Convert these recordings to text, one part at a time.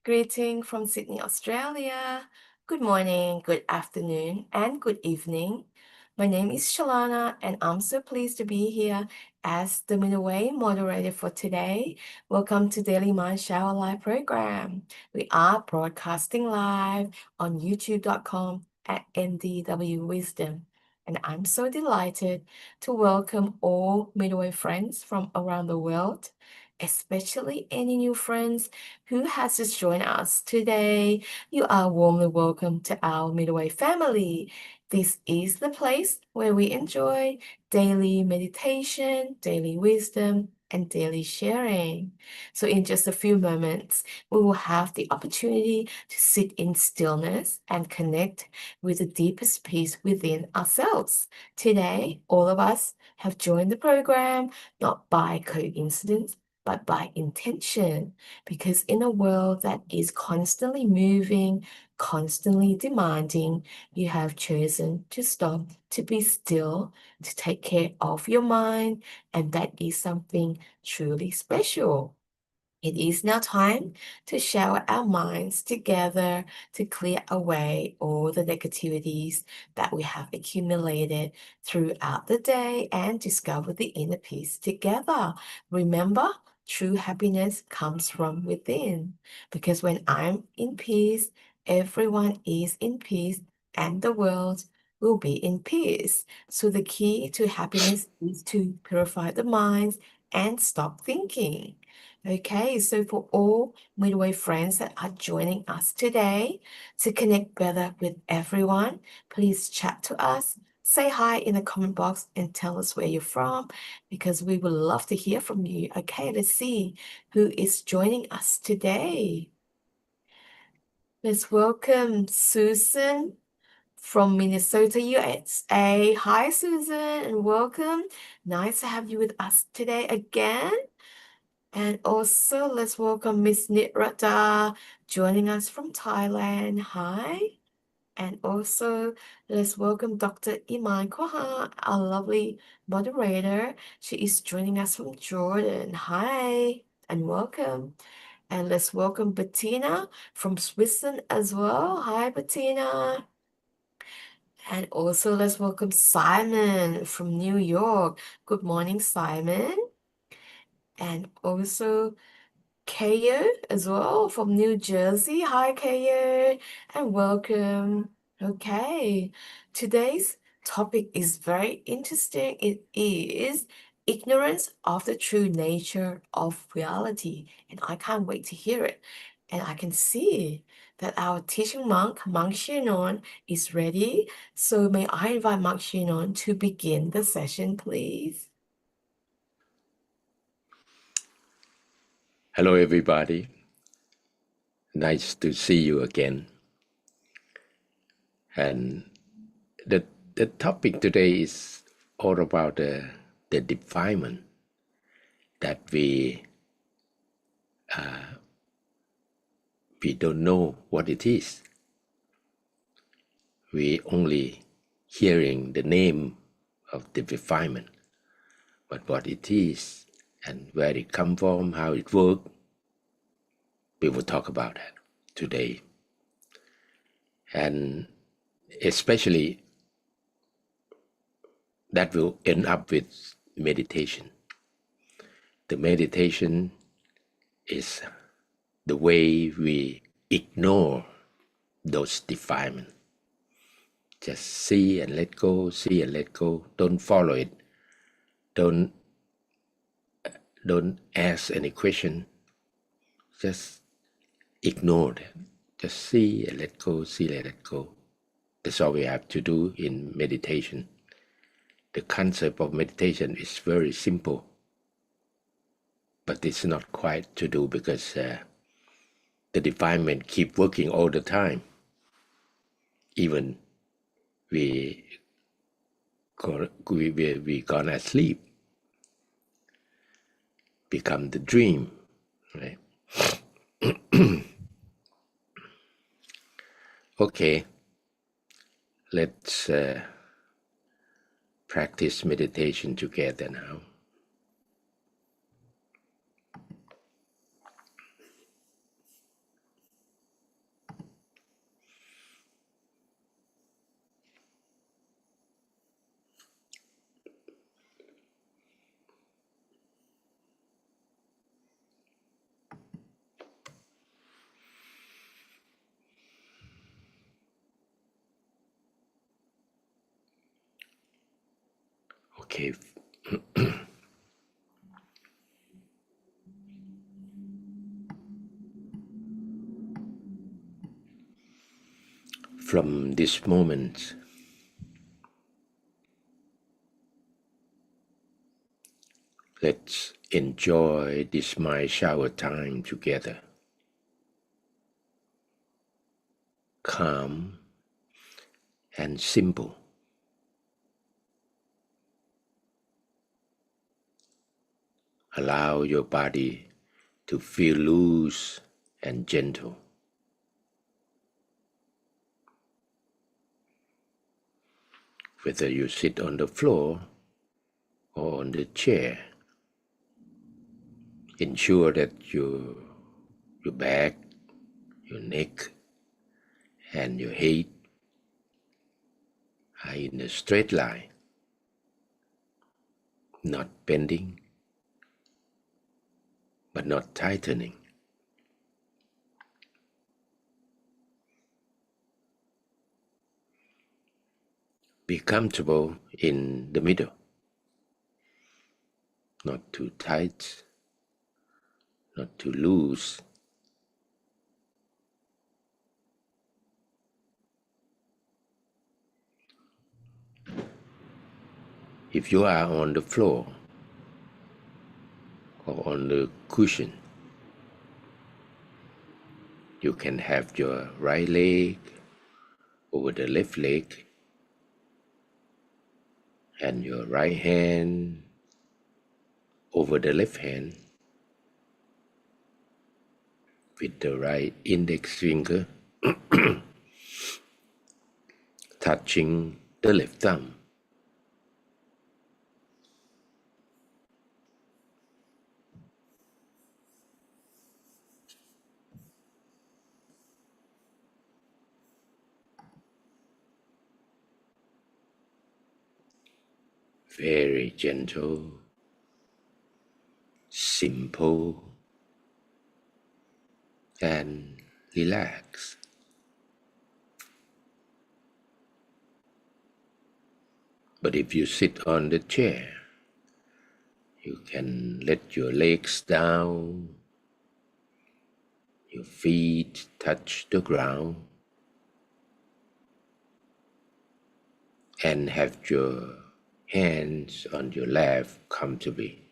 Greeting from Sydney, Australia. Good morning, good afternoon, and good evening. My name is Shalana, and I'm so pleased to be here as the Minaway moderator for today. Welcome to Daily Mind Shower Live program. We are broadcasting live on youtube.com at NDW Wisdom. And I'm so delighted to welcome all Midway friends from around the world, especially any new friends who has just joined us today. You are warmly welcome to our Midway family. This is the place where we enjoy daily meditation, daily wisdom, and daily sharing. So in just a few moments, we will have the opportunity to sit in stillness and connect with the deepest peace within ourselves. Today, all of us have joined the program not by coincidence, but by intention. Because in a world that is constantly moving, constantly demanding, you have chosen to stop, to be still, to take care of your mind, and that is something truly special. It is now time to shower our minds together to clear away all the negativities that we have accumulated throughout the day and discover the inner peace together. Remember, true happiness comes from within, because when I'm in peace, everyone is in peace and the world will be in peace. So the key to happiness is to purify the minds and stop thinking. Okay, so for all Midway friends that are joining us today, to connect better with everyone, please chat to us. Say hi in the comment box and tell us where you're from, because we would love to hear from you. Okay, let's see who is joining us today. Let's welcome Susan from Minnesota, USA. Hi, Susan, and welcome. Nice to have you with us today again. And also, let's welcome Miss Nitrata joining us from Thailand. Hi. And also, let's welcome Dr. Iman Koha, our lovely moderator. She is joining us from Jordan. Hi, and welcome. And let's welcome Bettina from Switzerland as well. Hi, Bettina. And also, let's welcome Simon from New York. Good morning, Simon. And also, Kayo as well from New Jersey. Hi, Kayo, and welcome. Okay, today's topic is very interesting. It is ignorance of the true nature of reality, and I can't wait to hear it. And I can see that our teaching monk, Monk Chayanon, is ready. So may I invite Monk Chayanon to begin the session, please? Hello, everybody. Nice to see you again. And the topic today is all about the defilement that we don't know what it is. We only hearing the name of the defilement, but what it is and where it come from, how it work, we will talk about that today. And especially that will end up with meditation. The meditation is the way we ignore those defilements. Just see and let go, see and let go. Don't follow it. Don't ask any question. Just ignore that. Just see and let go, see and let go. That's all we have to do in meditation. The concept of meditation is very simple, but it's not quite to do because the defilement keep working all the time. Even we gonna sleep, become the dream, right? Okay, let's practice meditation together now. Okay. From this moment, let's enjoy this mind shower time together. Calm and simple. Allow your body to feel loose and gentle. Whether you sit on the floor or on the chair, ensure that your back, your neck, and your head are in a straight line, not bending, but not tightening. Be comfortable in the middle, not too tight, not too loose. If you are on the floor or on the cushion, you can have your right leg over the left leg and your right hand over the left hand with the right index finger touching the left thumb. Very gentle, simple, and relaxed. But if you sit on the chair, you can let your legs down, your feet touch the ground, and have your hands on your lap comfortably.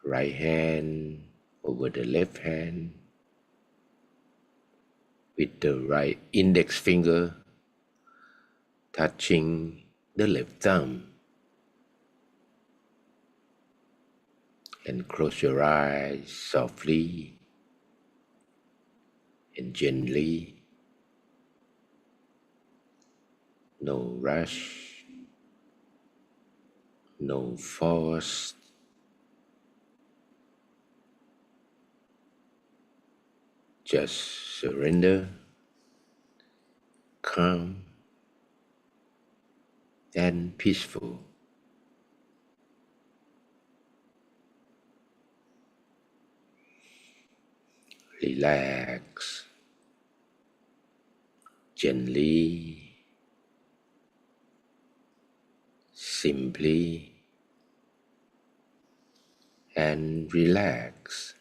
Right hand over the left hand with the right index finger touching the left thumb. And close your eyes softly and gently. No rush, no force. Just surrender, calm, and peaceful. Relax gently, simply, and relax.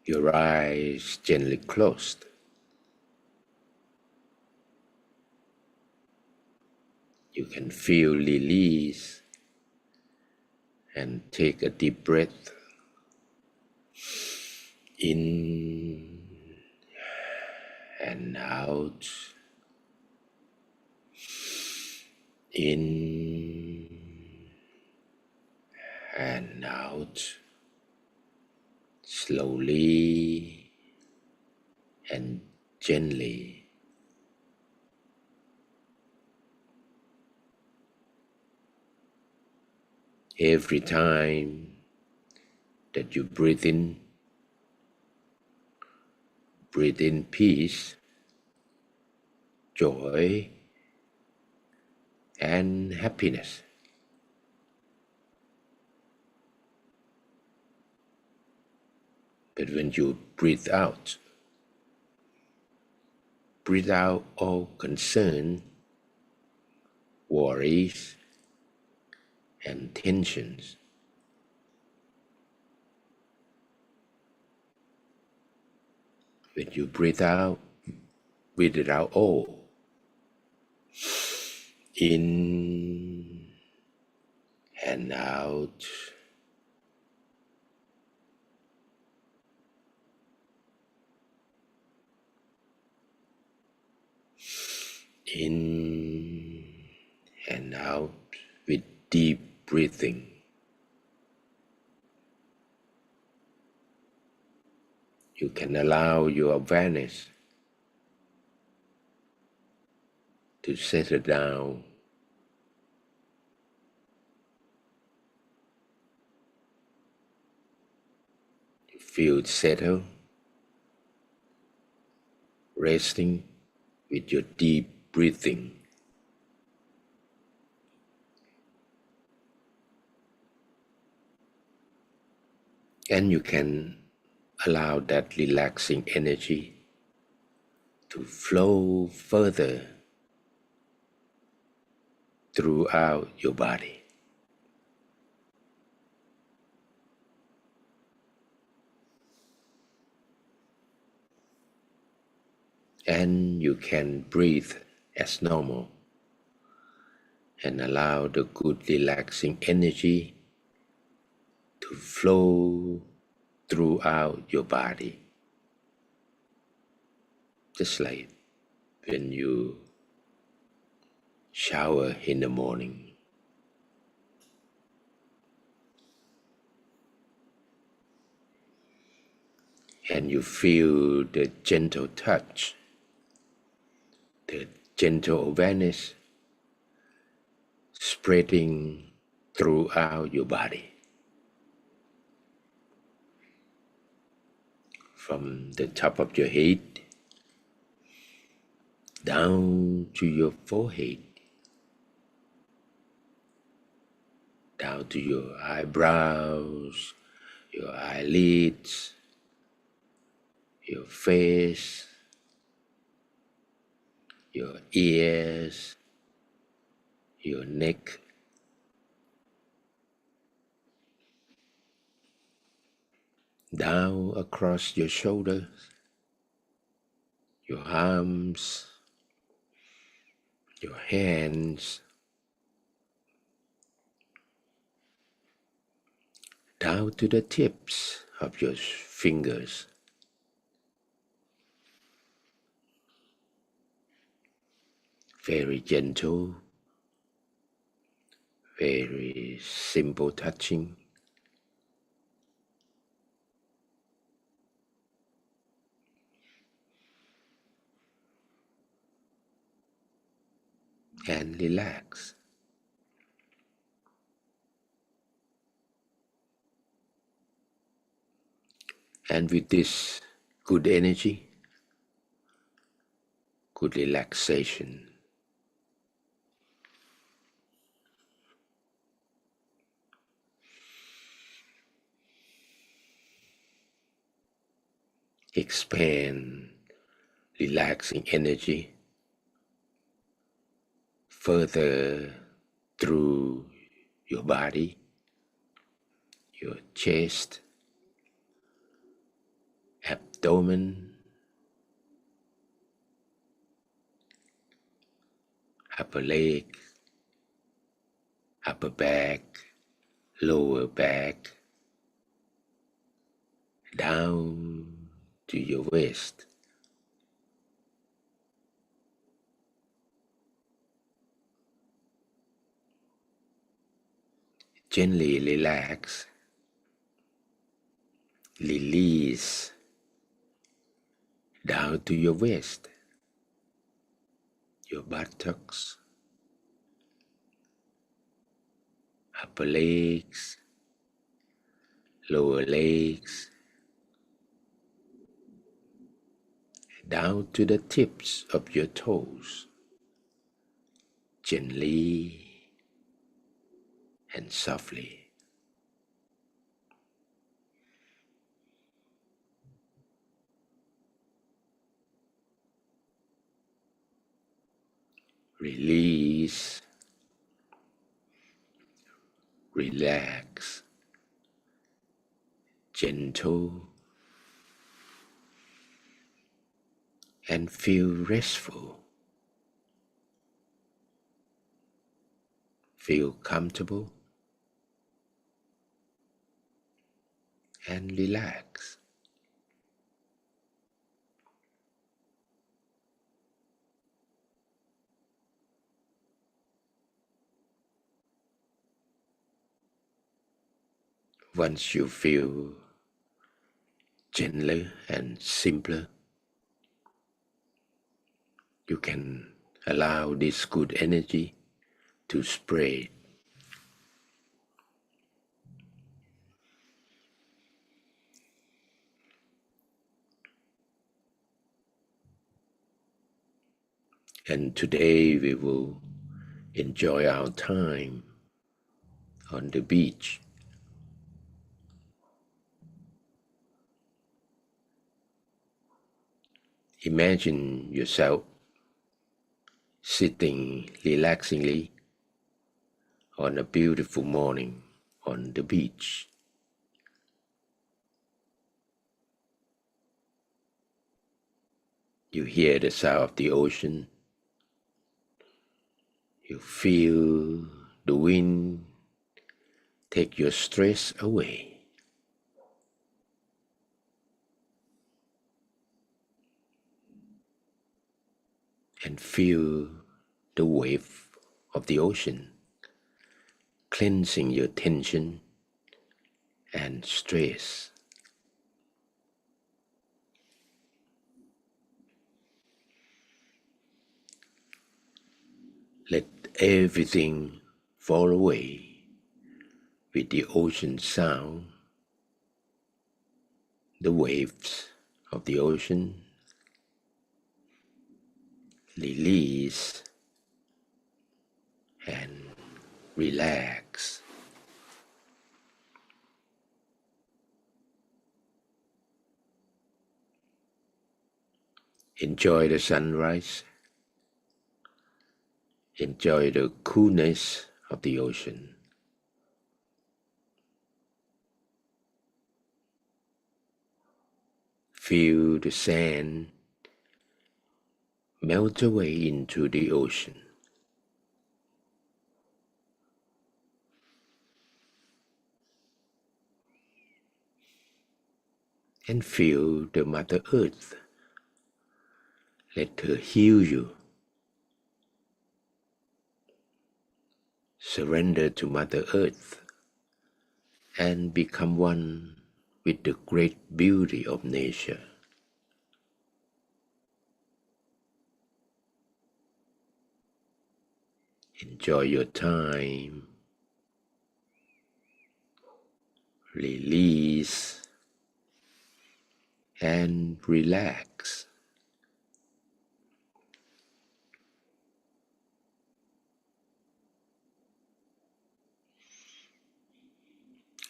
Your eyes gently closed. You can feel release and take a deep breath in and out, in and out, slowly and gently. Every time that you breathe in peace, joy, and happiness. But when you breathe out all concern, worries, and tensions. When you breathe it out all. In and out. In and out with deep breathing. You can allow your awareness to settle down. You feel settled, resting with your deep breathing. And you can allow that relaxing energy to flow further throughout your body. And you can breathe as normal and allow the good relaxing energy to flow throughout your body. Just like when you shower in the morning. And you feel the gentle touch, the gentle awareness spreading throughout your body. From the top of your head down to your forehead, down to your eyebrows, your eyelids, your face, your ears, your neck, down across your shoulders, your arms, your hands, down to the tips of your fingers. Very gentle, very simple touching. And relax. And with this good energy, good relaxation, expand relaxing energy further through your body, your chest, abdomen, upper leg, upper back, lower back, down to your waist. Gently relax, release down to your waist, your buttocks, upper legs, lower legs, down to the tips of your toes, gently and softly. release, relax, gentle, and feel restful. Feel comfortable and relax. Once you feel gentler and simpler, you can allow this good energy to spread. And today we will enjoy our time on the beach. Imagine yourself sitting relaxingly on a beautiful morning on the beach. You hear the sound of the ocean. You feel the wind take your stress away. And feel the wave of the ocean cleansing your tension and stress. Let everything fall away with the ocean sound, the waves of the ocean. Release and relax. Enjoy the sunrise. Enjoy the coolness of the ocean. Feel the sand melt away into the ocean. And feel the Mother Earth. Let her heal you. Surrender to Mother Earth and become one with the great beauty of nature. Enjoy your time. Release and relax.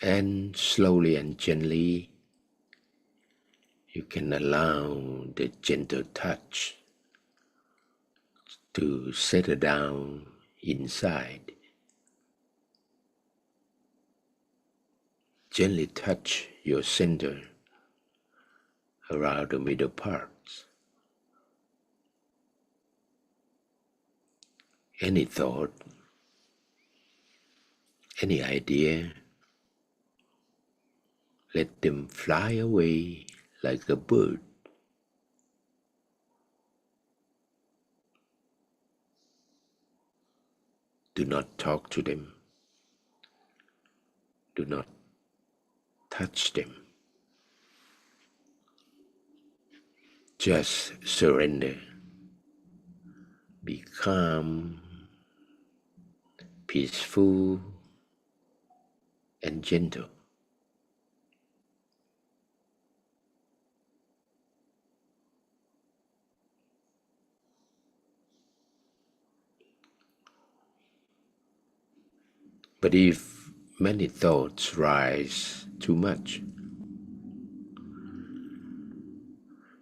And slowly and gently, you can allow the gentle touch to settle down inside. Gently touch your center around the middle parts. Any thought, any idea, let them fly away like a bird. Do not talk to them. Do not touch them. Just surrender. Be calm, peaceful, and gentle. But if many thoughts rise too much,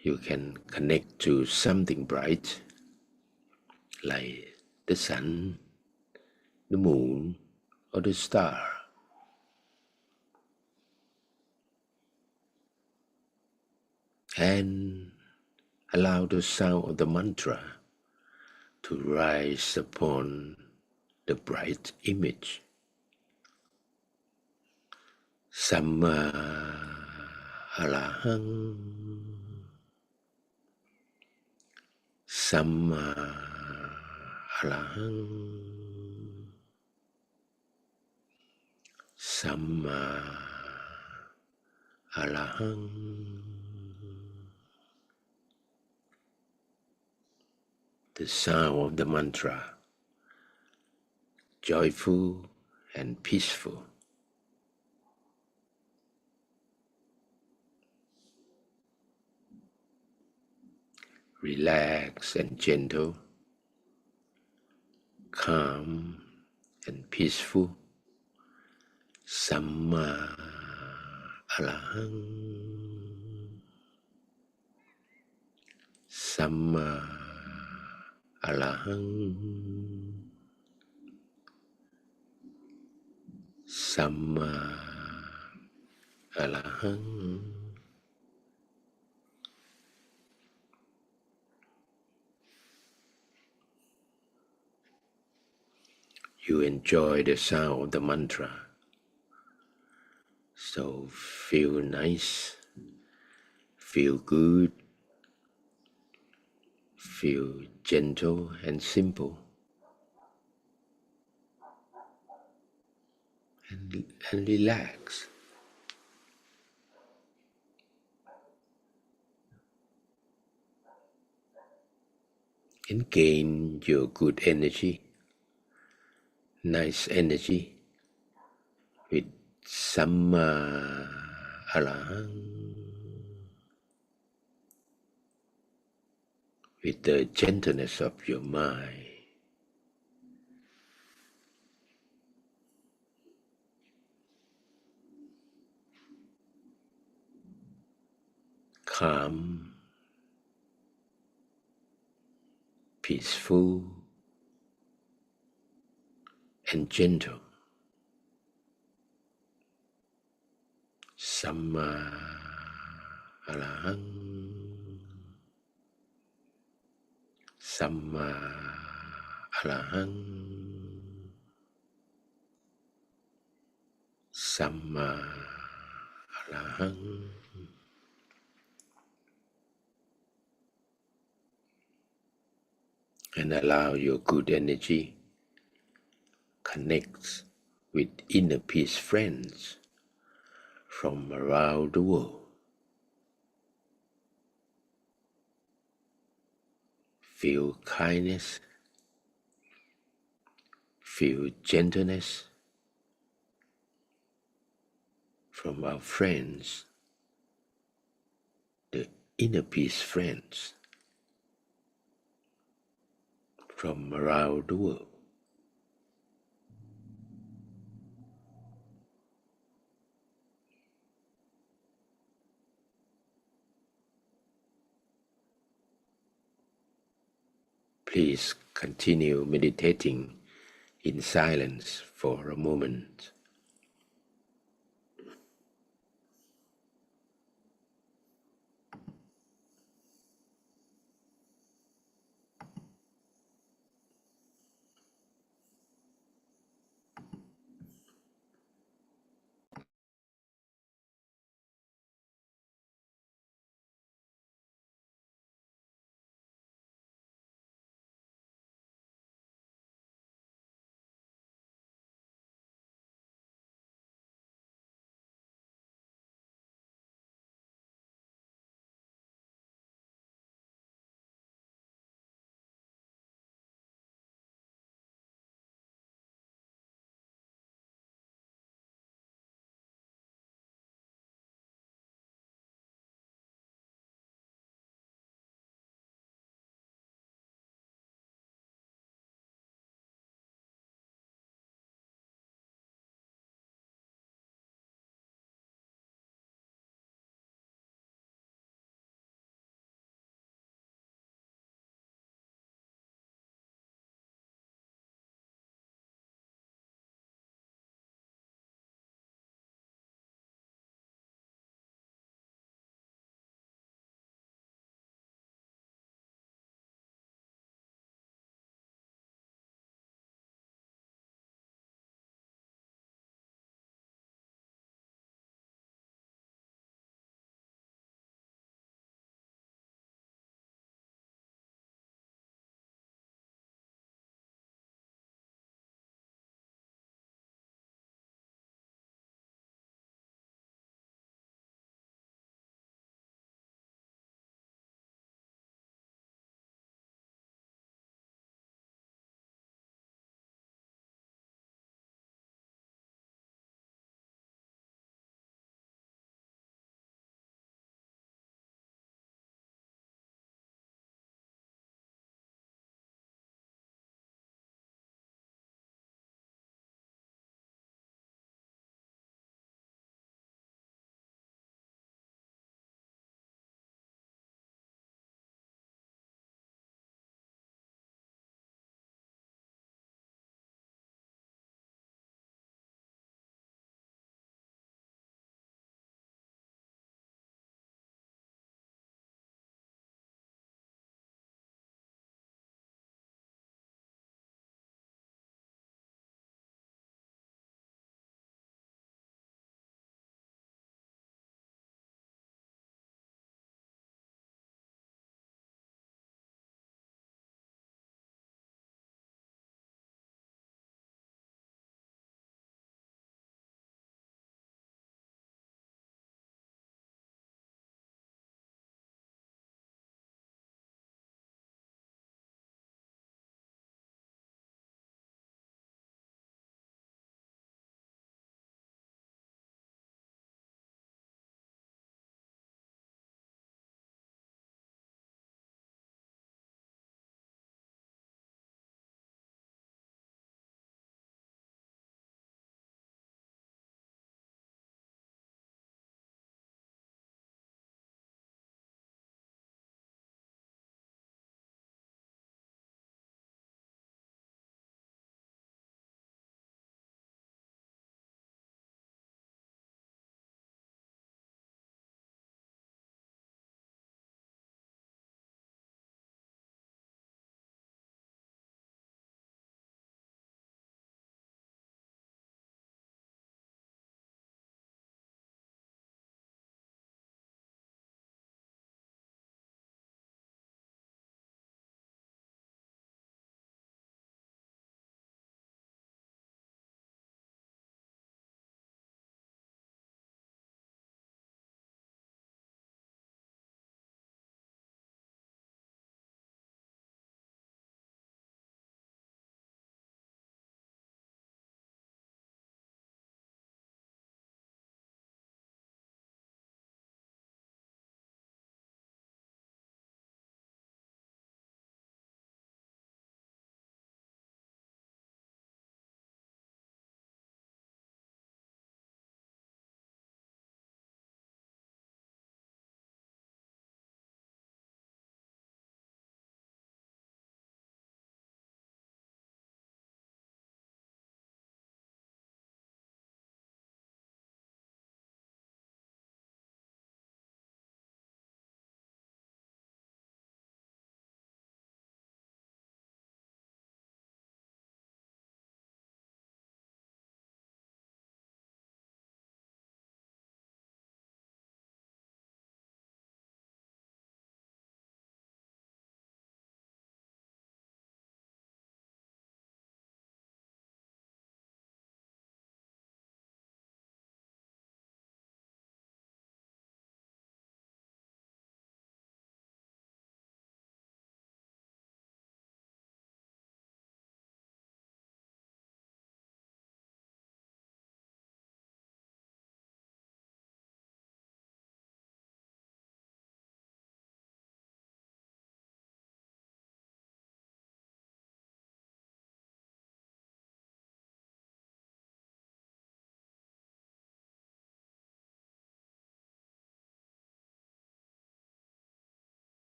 you can connect to something bright, like the sun, the moon, or the star. And allow the sound of the mantra to rise upon the bright image. Samma Arahang, Samma Arahang, Samma Arahang. The sound of the mantra, joyful and peaceful. Relaxed and gentle, calm and peaceful. Samma Arahang, Samma Arahang, Samma Arahang. You enjoy the sound of the mantra, so feel nice, feel good, feel gentle and simple, and relax. And gain your good energy, nice energy with Samma Arahang, with the gentleness of your mind, calm, peaceful, and gentle. Samma Arahang, Samma Arahang, Samma Arahang. And allow your good energy connect with inner peace friends from around the world. Feel kindness, feel gentleness from our friends, the inner peace friends from around the world. Please continue meditating in silence for a moment.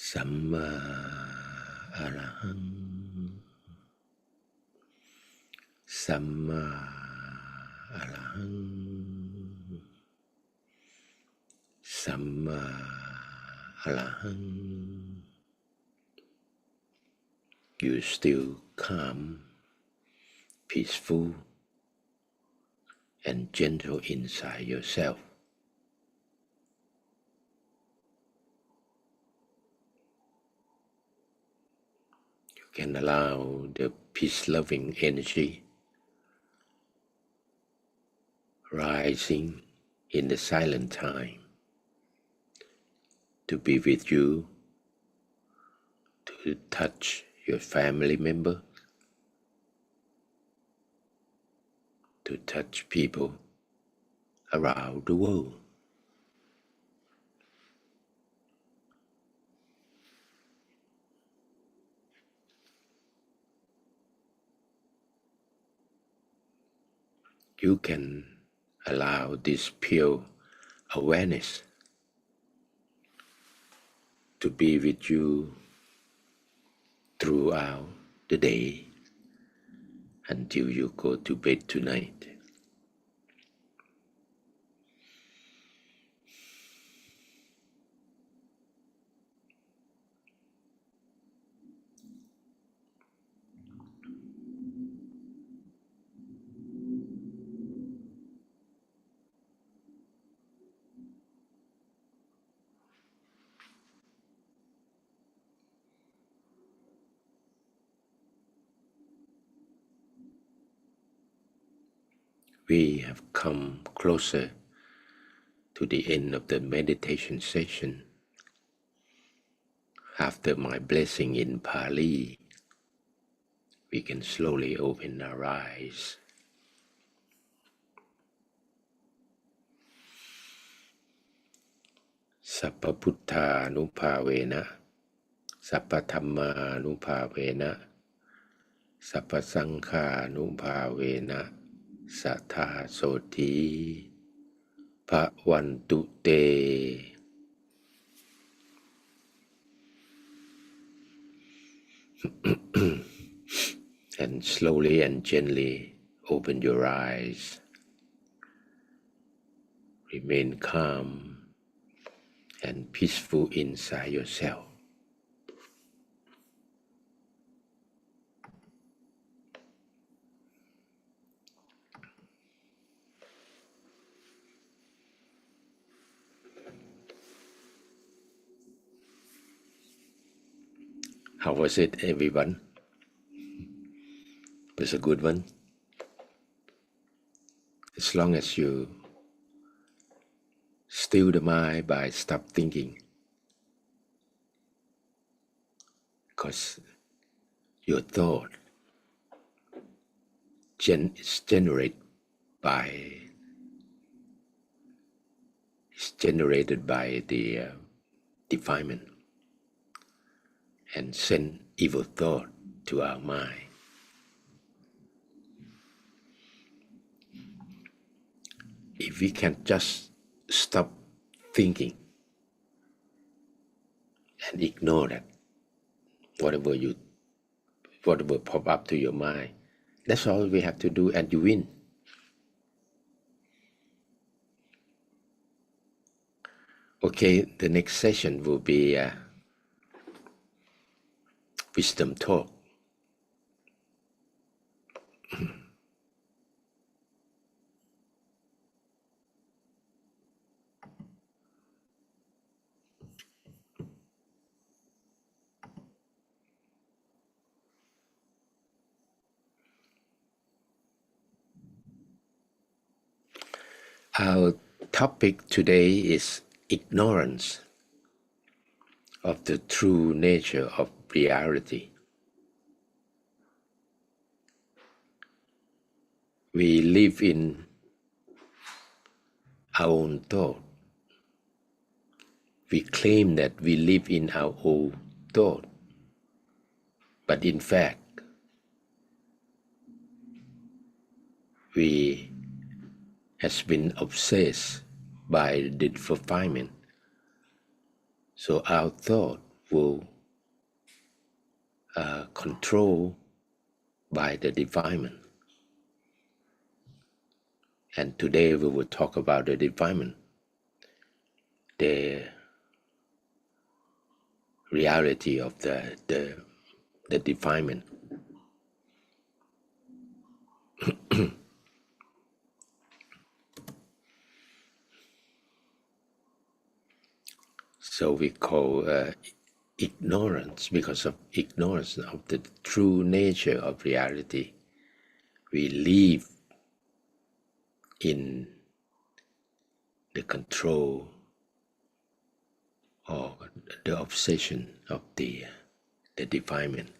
สัมมาอะระหังสัมมาอะระหังสัมมาอะระหัง You still calm, peaceful, and gentle inside yourself. You can allow the peace-loving energy rising in the silent time to be with you, to touch your family member, to touch people around the world. You can allow this pure awareness to be with you throughout the day until you go to bed tonight. We have come closer to the end of the meditation session. After my blessing in Pali, we can slowly open our eyes. Sappa Puttha Nupavena, Sappa Dhamma Nupavena, Sappa Sankha Nupavena, Sattha Soti Bhavantu Te. And slowly and gently open your eyes. Remain calm and peaceful inside yourself. How was it, everyone? It was a good one. As long as you still the mind by stop thinking, because your thought is generated by the defilement and send evil thought to our mind. If we can just stop thinking and ignore that, whatever pop up to your mind, that's all we have to do, and you win. Okay, the next session will be wisdom talk. Our topic today is ignorance of the true nature of reality. We live in our own thought. We claim that we live in our own thought, but in fact, we has been obsessed by the defilement. So our thought will control by the defilement. And today we will talk about the defilement, the reality of the defilement. So we call ignorance, because of ignorance of the true nature of reality. We live in the control or the obsession of the defilement.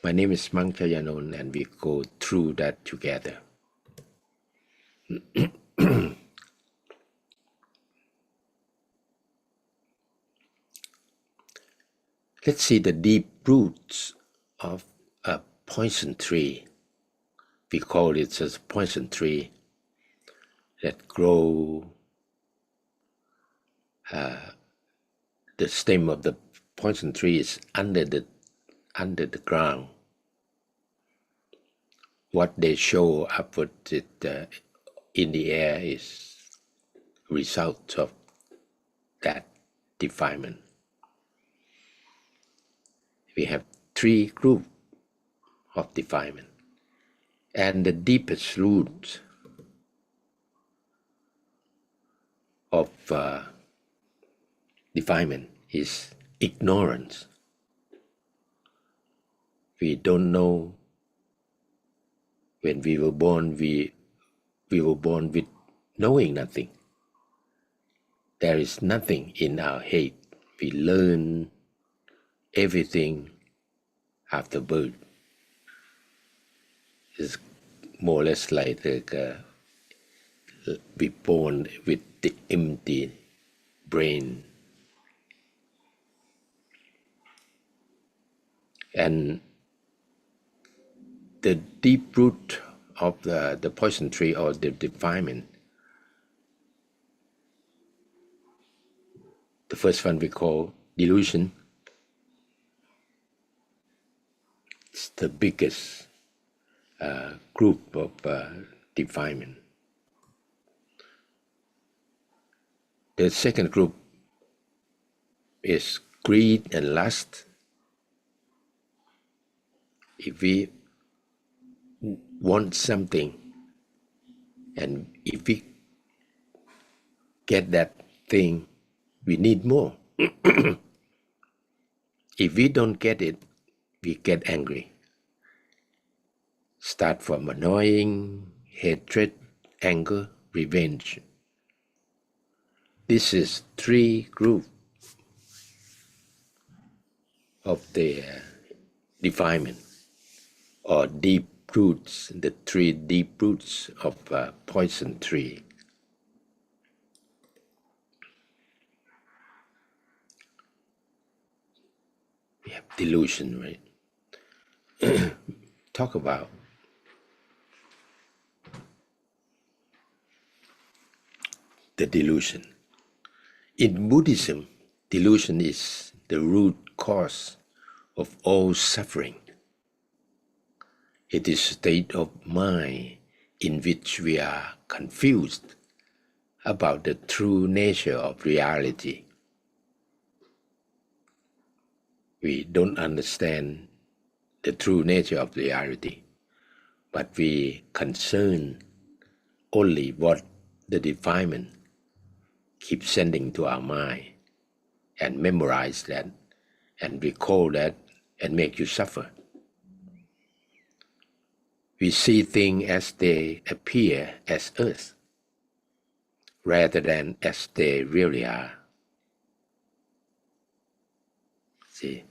My name is Monk Chayanon, and we go through that together. Let's see the deep roots of a poison tree. We call it as a poison tree that grow. The stem of the poison tree is under the ground. What they show upward in the air is result of that defilement. We have three groups of defilement, and the deepest root of defilement is ignorance. We don't know. When we were born, we were born with knowing nothing. There is nothing in our head. We learn everything after birth. It's more or less like we born with the empty brain. And the deep root of the poison tree or the defilement, the first one we call delusion. It's the biggest group of defilement. The second group is greed and lust. If we want something, and if we get that thing, we need more. If we don't get it, we get angry. Start from annoying, hatred, anger, revenge. This is three groups of the defilement, or deep roots, the three deep roots of poison tree. We have delusion, right? Talk about the delusion. In Buddhism, delusion is the root cause of all suffering. It is a state of mind in which we are confused about the true nature of reality. We don't understand the true nature of reality, but we concern only what the defilement keeps sending to our mind, and memorize that and recall that and make you suffer. We see things as they appear as us, rather than as they really are. See?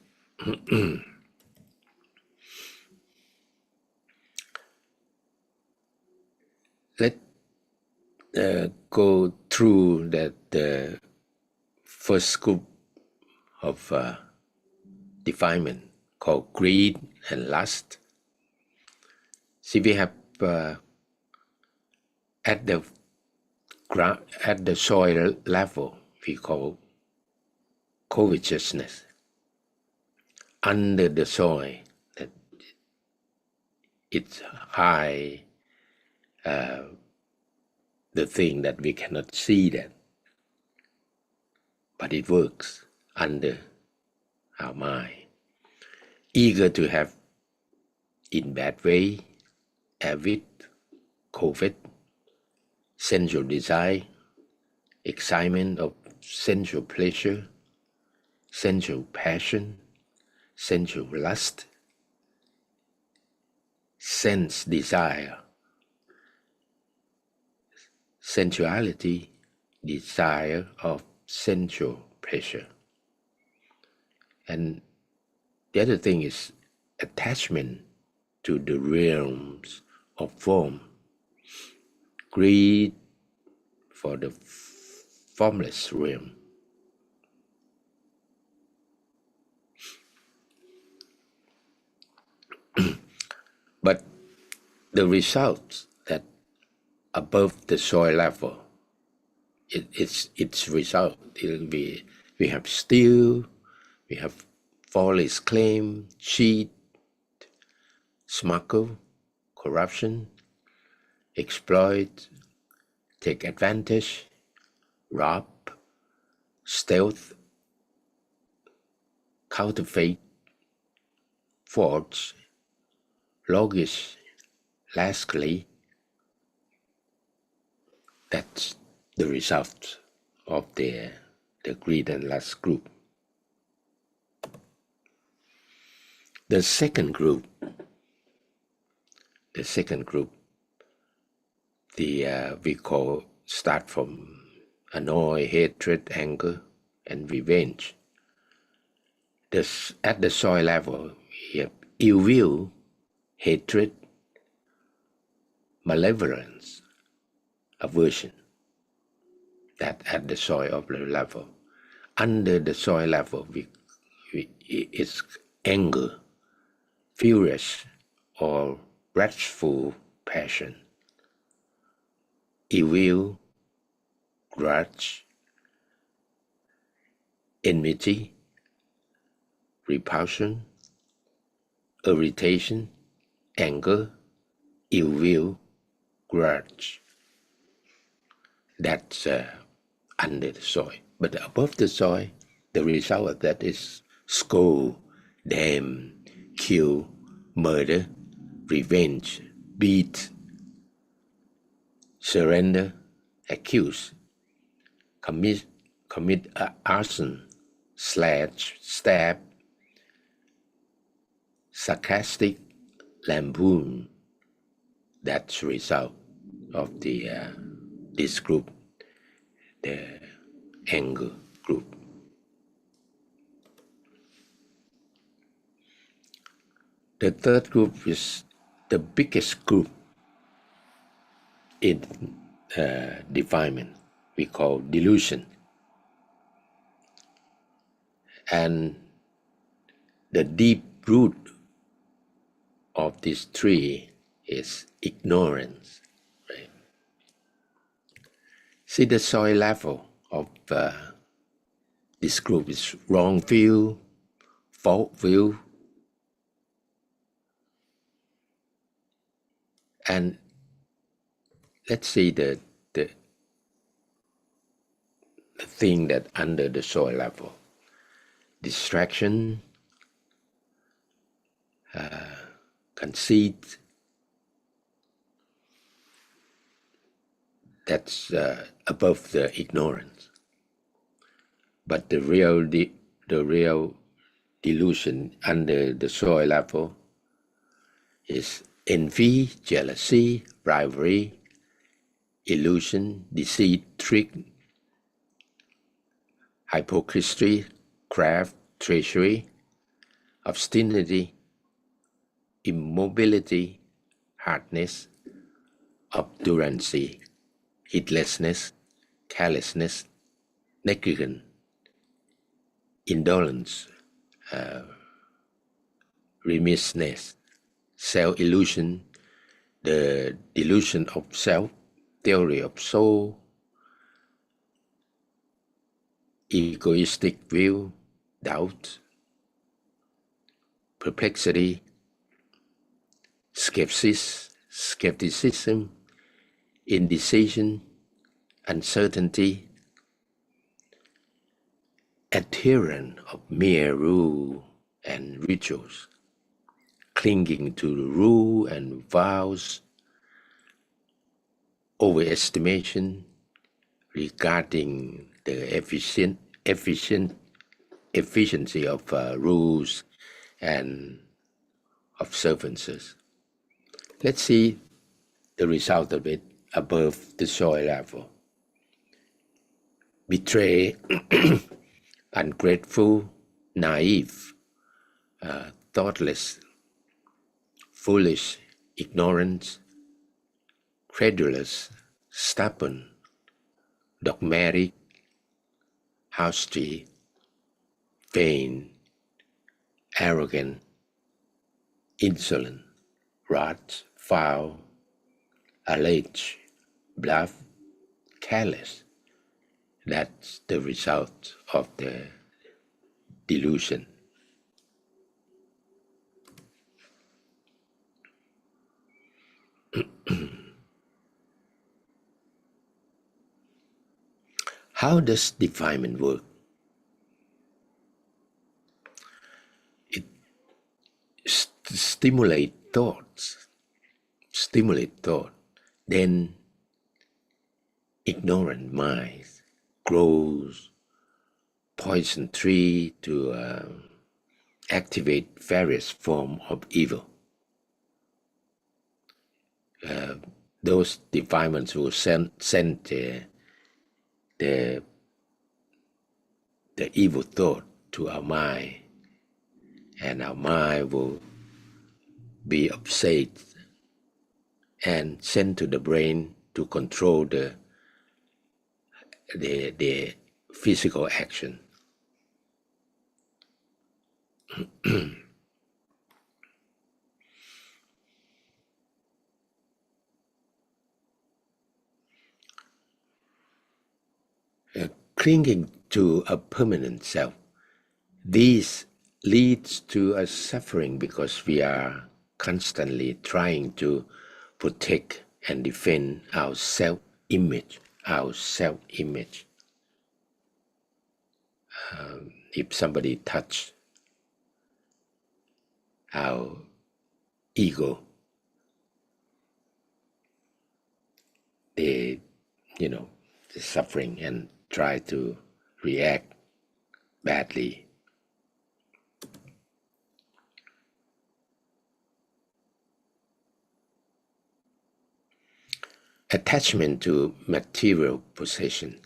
Let's go through the first group of defilement called greed and lust. See, we have at the ground, at the soil level, we call covetousness. under the soil, that it's high, the thing that we cannot see that, but it works under our mind. Eager to have, in bad way, avid, covet, sensual desire, excitement of sensual pleasure, sensual passion, sensual lust, sense desire, sensuality, desire of sensual pleasure. And the other thing is attachment to the realms of form, greed for the formless realm. But the results that above the soil level, its result, it'll be, we have steal, we have false claim, cheat, smuggle, corruption, exploit, take advantage, rob, stealth, counterfeit, forge, logish, lastly. That's the result of the greed and lust group. The second group, we call, start from annoy, hatred, anger, and revenge. At the soil level, we have ill will, hatred, malevolence, aversion. That at the soil of the level. Under the soil level, it's anger, furious, or wrathful passion, ill will, grudge, enmity, repulsion, irritation, anger, ill will, grudge. That's under the soil. But above the soil, the result of that is scold, damn, kill, murder, revenge, beat, surrender, accuse, commit arson, slash, stab, sarcastic, lampoon. That's the result of this group, the anger group. The third group is the biggest group in defilement. We call delusion. And the deep root of this tree is ignorance. Right? See, the soil level of this group is wrong view, fault view, and let's see the thing that under the soil level: distraction, conceit. That's above the ignorance. But the real delusion under the soil level is envy, jealousy, rivalry, illusion, deceit, trick, hypocrisy, craft, treachery, obstinity, immobility, hardness, obduracy, heedlessness, carelessness, negligence, indolence, remissness, self-illusion, the delusion of self, theory of soul, egoistic view, doubt, perplexity, skepticism, indecision, uncertainty, adherence of mere rule and rituals, clinging to the rule and vows, overestimation regarding the efficiency of rules and observances. Let's see the result of it above the soil level. Betray, ungrateful, naive, thoughtless, foolish, ignorant, credulous, stubborn, dogmatic, hasty, vain, arrogant, insolent, wrath, foul, alleged, bluff, careless. That's the result of the delusion. How does defilement work? It stimulates thought, then ignorant minds grows poison tree to activate various forms of evil. Those defilements will send the evil thought to our mind, and our mind will be upset and sent to the brain to control the physical action. Clinging to a permanent self, this leads to a suffering because we are constantly trying to protect and defend our self-image. If somebody touch our ego, they, they're suffering and try to react badly. Attachment to material possession.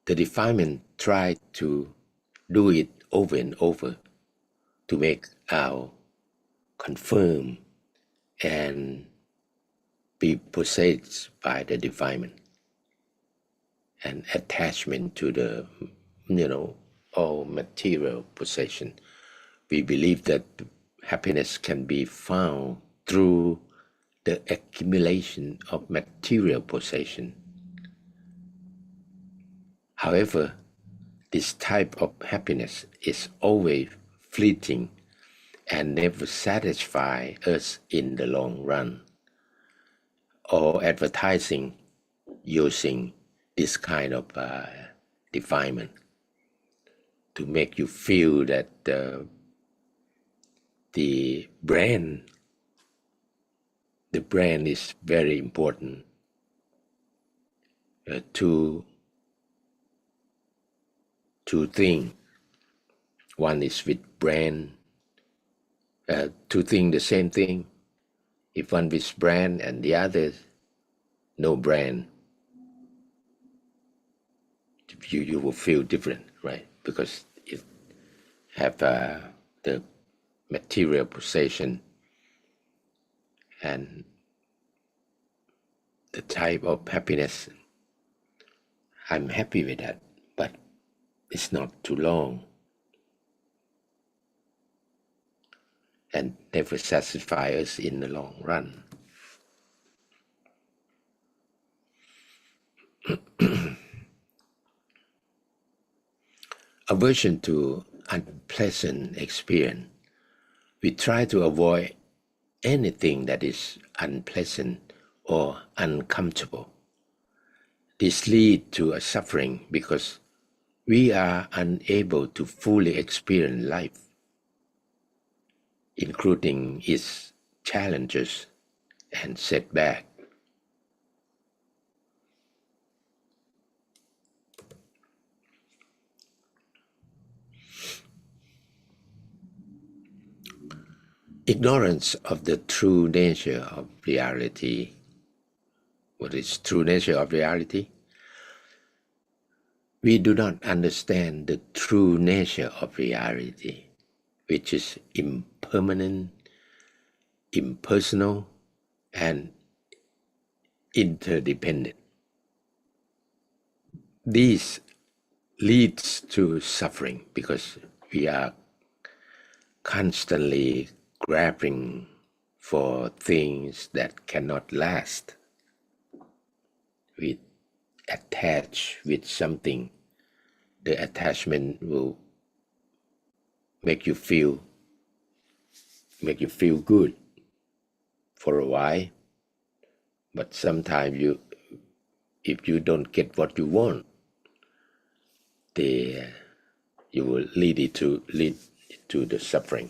The defilement tried to do it over and over to make our confirm and be possessed by the defilement and attachment to the all material possession. We believe that happiness can be found through the accumulation of material possession. However, this type of happiness is always fleeting and never satisfy us in the long run. Or advertising using this kind of defilement to make you feel that the brand is very important. Two things. One is with brand. Two things the same thing. If one with brand and the other no brand, you will feel different, right? Because it have the material possession and the type of happiness. I'm happy with that, but it's not too long and never satisfy us in the long run. Aversion to unpleasant experience. We try to avoid anything that is unpleasant or uncomfortable. This leads to a suffering because we are unable to fully experience life, including its challenges and setbacks. Ignorance of the true nature of reality. What is true nature of reality? We do not understand the true nature of reality, which is impermanent, impersonal, and interdependent. This leads to suffering because we are constantly grappling for things that cannot last. We attach with something. The attachment will make you feel good for a while, but sometimes if you don't get what you want, you will lead to the suffering.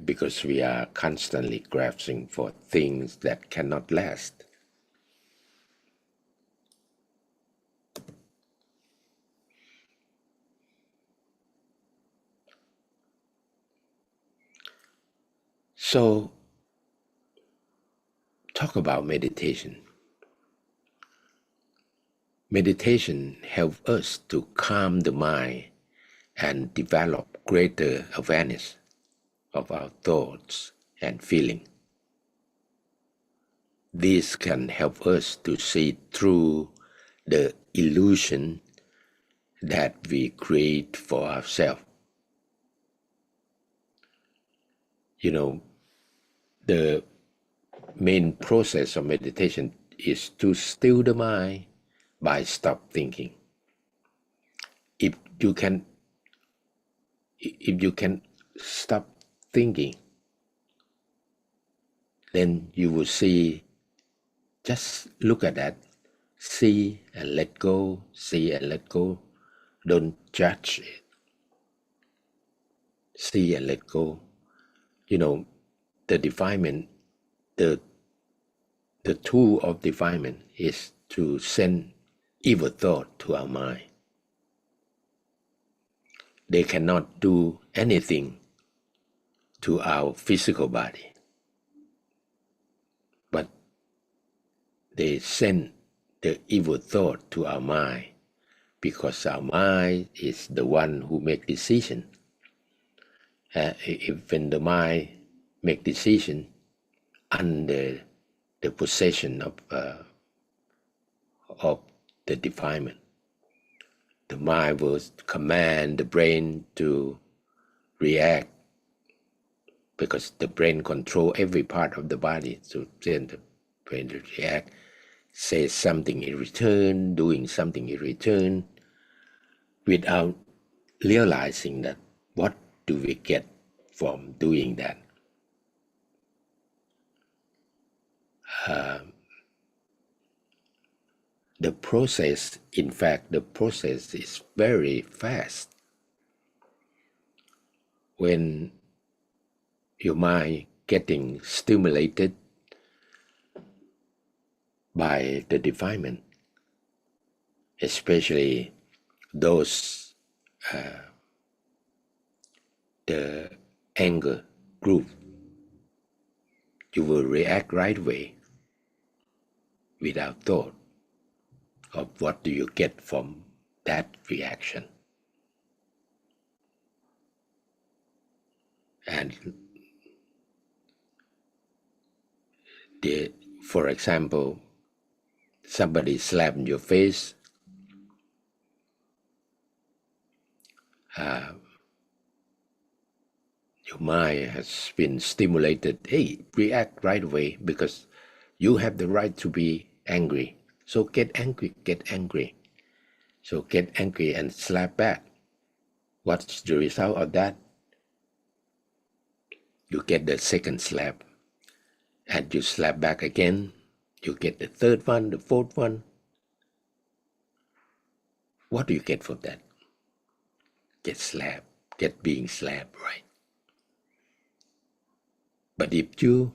Because we are constantly grasping for things that cannot last. So, talk about meditation. Meditation helps us to calm the mind and develop greater awareness of our thoughts and feelings. This can help us to see through the illusion that we create for ourselves. You know, the main process of meditation is to still the mind by stop thinking. If you can stop thinking, then you will see, just look at that, see and let go, see and let go. Don't judge it. See and let go. You know, the defilement, the tool of defilement is to send evil thought to our mind. They cannot do anything to our physical body, but they send the evil thought to our mind because our mind is the one who makes decision. If when the mind make decision under the possession of the defilement, the mind will command the brain to react, because the brain control every part of the body. So then the brain to react, say something in return, doing something in return, without realizing that what do we get from doing that. The process is very fast. When your mind getting stimulated by the defilement, especially those the anger group, you will react right away without thought of what do you get from that reaction. And for example, somebody slapped in your face, your mind has been stimulated. Hey, react right away because you have the right to be angry. So get angry. So get angry and slap back. What's the result of that? You get the second slap, and you slap back again. You get the third one, the fourth one. What do you get for that? Get slapped, get being slapped, right? But if you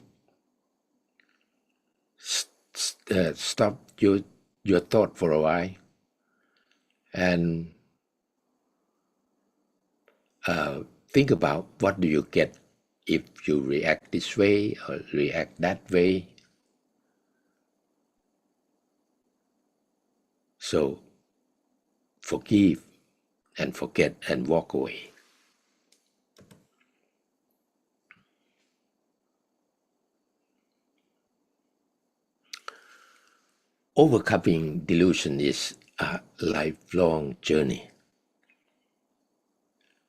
stop your thought for a while and think about what do you get if you react this way or react that way. So forgive and forget and walk away. Overcoming delusion is a lifelong journey.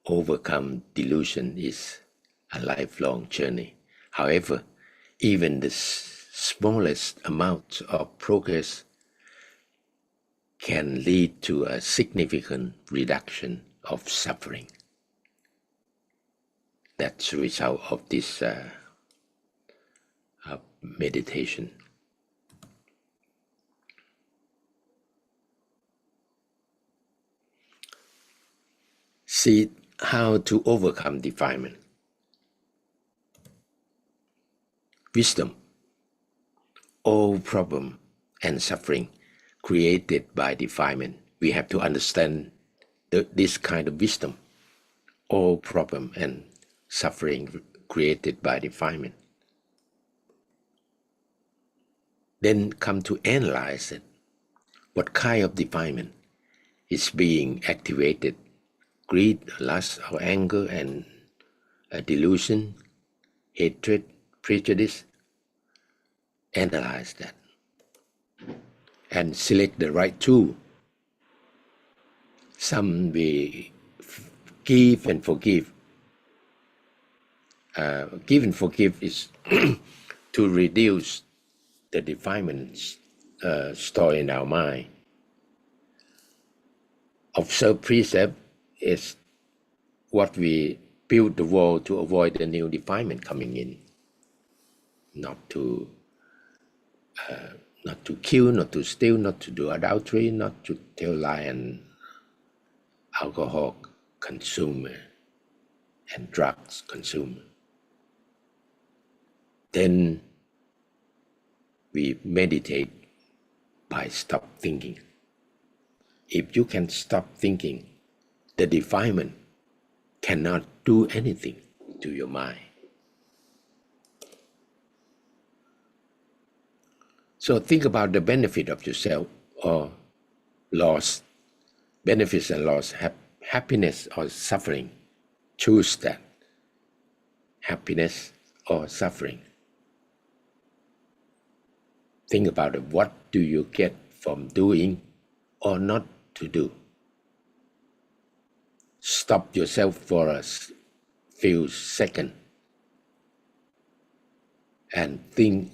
Overcome delusion is a lifelong journey. However, even the smallest amount of progress can lead to a significant reduction of suffering. That's the result of this meditation. See how to overcome defilement. Wisdom. All problem and suffering created by defilement. We have to understand this kind of wisdom. All problem and suffering created by defilement. Then come to analyze it. What kind of defilement is being activated? Greed, lust, or anger, and delusion, hatred, prejudice. Analyze that and select the right tool. Some we give and forgive. Give and forgive is to reduce the defilements stored in our mind. Observe precept is what we build the wall to avoid the new defilement coming in. Not to kill, not to steal, not to do adultery, not to tell lie and alcohol consumer and drugs consumer. Then we meditate by stop thinking. If you can stop thinking, the defilement cannot do anything to your mind. So think about the benefit of yourself or loss, benefits and loss, happiness or suffering. Choose that, happiness or suffering. Think about it. What do you get from doing or not to do? Stop yourself for a few seconds and think,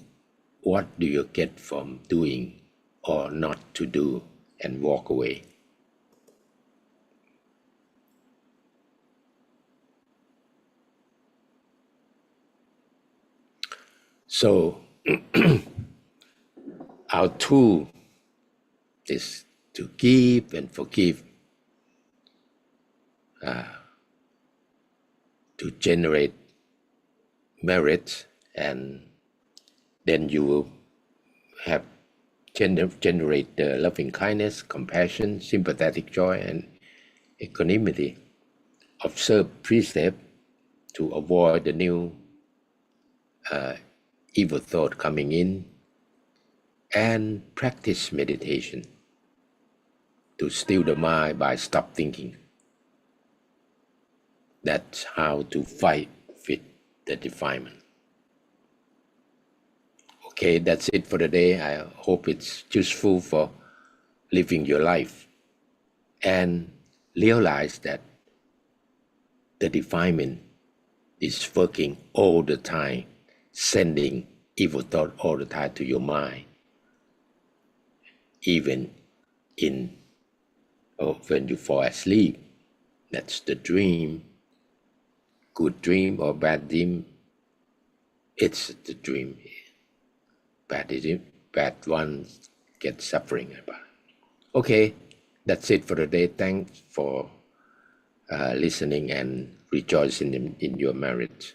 what do you get from doing or not to do, and walk away. So our tool is to give and forgive, to generate merit, and then you will have generate loving kindness, compassion, sympathetic joy, and equanimity. Observe precept to avoid the new evil thought coming in, and practice meditation to still the mind by stop thinking. That's how to fight with the defilement. Okay, that's it for the day. I hope it's useful for living your life, and realize that the defilement is working all the time, sending evil thought all the time to your mind, even when you fall asleep. That's the dream, good dream or bad dream. It's the dream. Bad ones get suffering about. Okay, that's it for today. Thanks for listening and rejoicing in your marriage.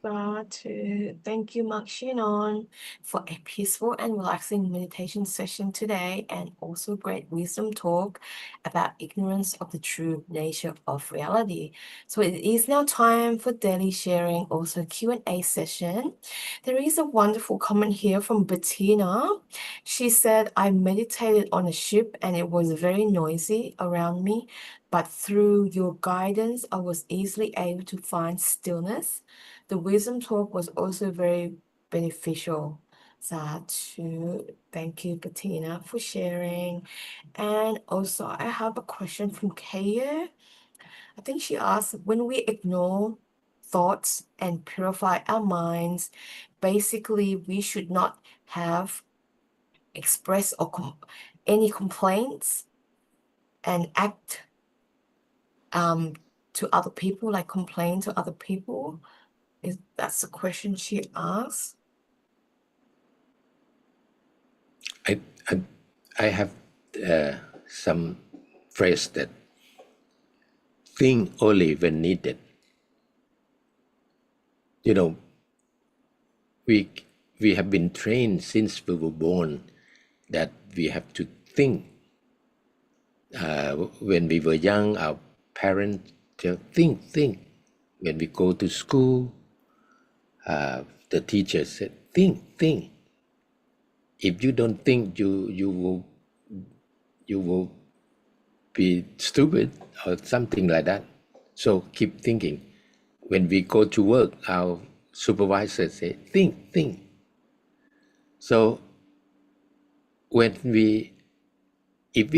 Thank you, Monk Chayanon, for a peaceful and relaxing meditation session today, and also great wisdom talk about ignorance of the true nature of reality. So it is now time for daily sharing, also Q&A session. There is a wonderful comment here from Bettina. She said, I meditated on a ship and it was very noisy around me, but through your guidance, I was easily able to find stillness. The wisdom talk was also very beneficial. Thank you, Bettina, for sharing. And also, I have a question from Kaya. I think she asked, when we ignore thoughts and purify our minds, basically, we should not have express or any complaints and act to other people, like complain to other people. That's the question she asked. I, I, I have some phrase that think only when needed. You know, we we have been trained since we were born that we have to think. When we were young, our parents tell think. When we go to school, the teacher said think. If you don't think, you will be stupid or something like that. So keep thinking. When we go to work, our supervisor say think. So if we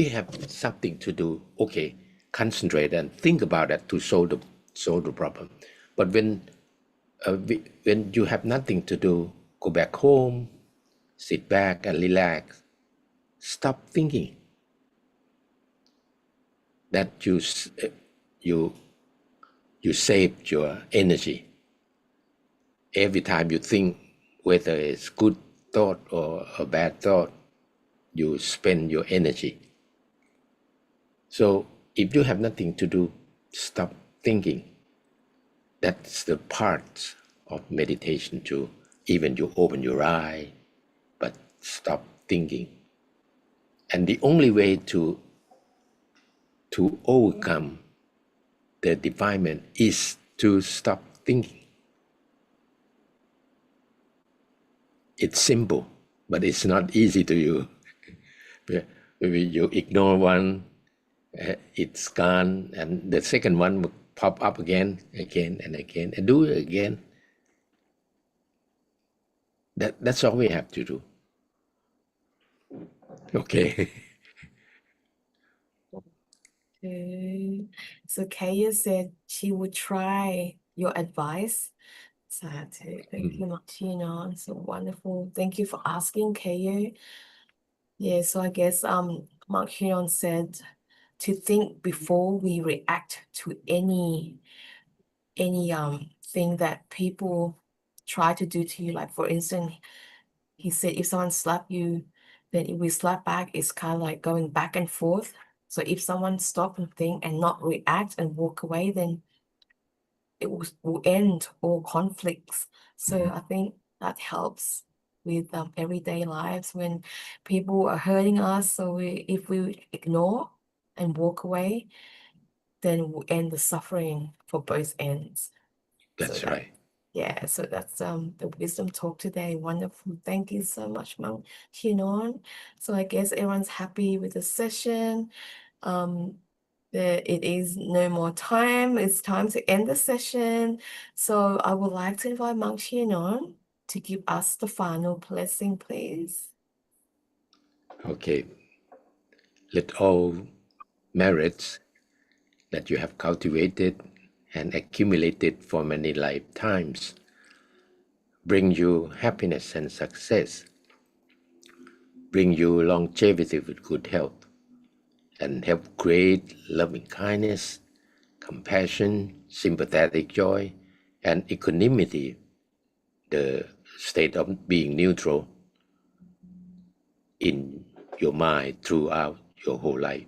have something to do, okay, concentrate and think about that to solve the problem. But when you have nothing to do, go back home, sit back and relax. Stop thinking. That you save your energy. Every time you think, whether it's good thought or a bad thought, you spend your energy. So if you have nothing to do, stop thinking. That's the part of meditation too. Even you open your eye, but stop thinking. And the only way to overcome the defilement is to stop thinking. It's simple, but it's not easy to you. Maybe you ignore one, it's gone, and the second one will pop up again, and do it again. That's all we have to do. Okay. So Kaya said she would try your advice. Thank you, Martina. So wonderful. Thank you for asking, Kaya. Yeah, so I guess Mark Huron said to think before we react to any thing that people try to do to you. Like for instance, he said if someone slap you, then if we slap back, it's kind of like going back and forth. So if someone stop and think and not react and walk away, then it will end all conflicts. So I think that helps with everyday lives when people are hurting us. So if we ignore and walk away, then we'll end the suffering for both ends. So That's that right. yeah, so that's the wisdom talk today. Wonderful. Thank you so much, Monk Chayanon. So I guess everyone's happy with the session. It is no more time. It's time to end the session. So I would like to invite Monk Chayanon to give us the final blessing, please. Okay. Let all merits that you have cultivated and accumulated for many lifetimes bring you happiness and success, bring you longevity with good health, and help create loving kindness, compassion, sympathetic joy, and equanimity, the state of being neutral in your mind throughout your whole life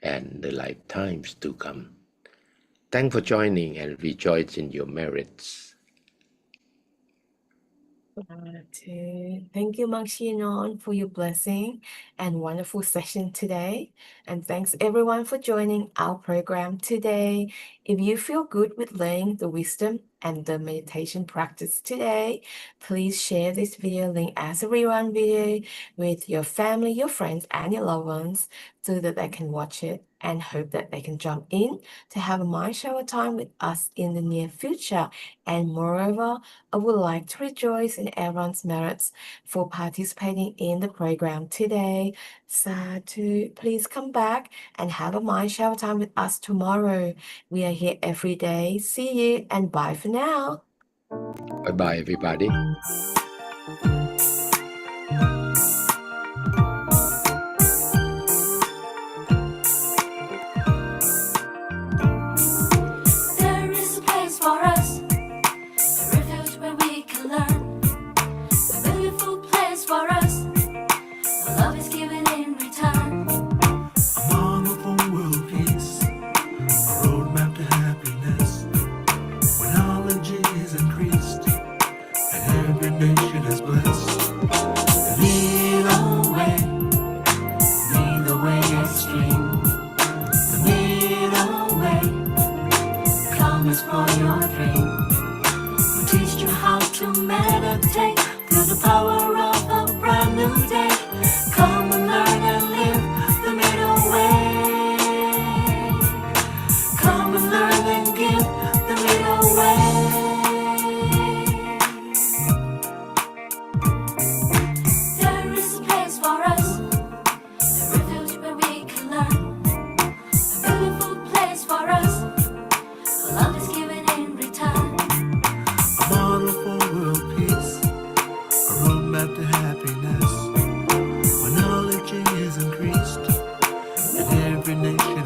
and the lifetimes to come. Thanks for joining and rejoice in your merits. Thank you, Monk Chayanon, for your blessing and wonderful session today. And thanks everyone for joining our program today. If you feel good with learning the wisdom and the meditation practice today, please share this video link as a rerun video with your family, your friends, and your loved ones so that they can watch it and hope that they can jump in to have a mind shower time with us in the near future. And moreover, I would like to rejoice in everyone's merits for participating in the program today. Sadhu, please come back and have a mind shower time with us tomorrow. We are here every day. See you and bye for now. Bye bye, everybody. There is a place for us, a refuge where we can learn, a beautiful place for us, where love is given in return. A model for world peace, a roadmap to happiness, where knowledge is increased, and every nation is blessed. Lead away, lead the way extreme. Lead away, come explore your dream. We'll teach you how to meditate through the power of a brand new day. Come and learn and live the middle way. Come and learn and give the middle way. There is a place for us, a refuge where we can learn, a beautiful place for us, where love is given in return. A model for world peace, a roadmap to happiness, where knowledge is increased, and every nation